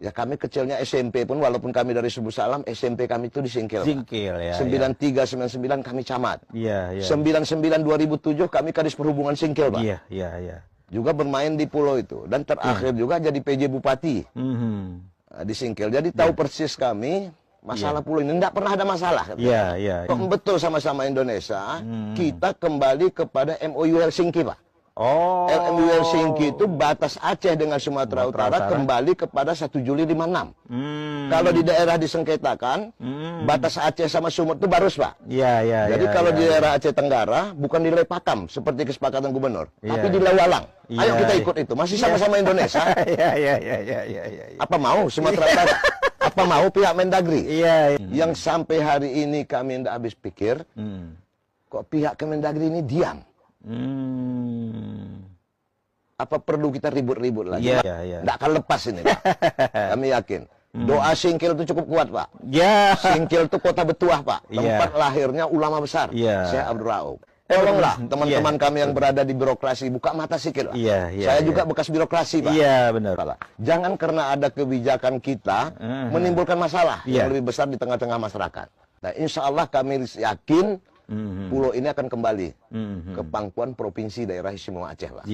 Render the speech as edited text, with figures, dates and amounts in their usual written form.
Ya kami kecilnya SMP pun, walaupun kami dari Subuh Salam, SMP kami itu di Singkil. Singkil ya. 93, 99 kami camat. Iya, iya. 99, 2007 kami Kadis Perhubungan Singkil, Pak. Iya, iya, iya. Juga bermain di pulau itu. Dan terakhir juga jadi PJ Bupati di Singkil. Jadi tahu persis kami masalah pulau ini. Tidak pernah ada masalah. Iya, iya. Kok betul sama-sama Indonesia, kita kembali kepada MOU Helsinki, Pak. Oh. MOU Helsinki itu batas Aceh dengan Sumatera Utara kembali kepada 1 Juli 56. Kalau di daerah disengketakan, batas Aceh sama Sumut itu barus, Pak. Iya, iya. Jadi ya, kalau ya, di daerah Aceh Tenggara, bukan di Lepakam, seperti kesepakatan gubernur, tapi di Lewalang. Iya, Ayo kita iya. ikut itu, masih sama-sama Indonesia. Iya, iya, iya, iya, iya, iya. Apa mau Sumatera Utara? Apa mau pihak Mendagri? Iya. Yang sampai hari ini kami tidak habis pikir, kok pihak Kemendagri ini diam? Apa perlu kita ribut-ribut lagi? Iya, iya, iya. Nggak akan lepas ini, Pak. Kami yakin. Doa Singkil itu cukup kuat, Pak. Ya. Singkil itu kota Betuah, Pak. Tempat lahirnya ulama besar. Iya. Syekh Abdul Rauf. Tolonglah teman-teman kami yang berada di birokrasi, buka mata sikit, Pak. Iya, iya, Saya iya. juga bekas birokrasi, Pak. Iya, benar. Jangan karena ada kebijakan kita menimbulkan masalah yang lebih besar di tengah-tengah masyarakat. Nah, insya Allah kami yakin pulau ini akan kembali ke pangkuan provinsi daerah istimewa Aceh, Pak.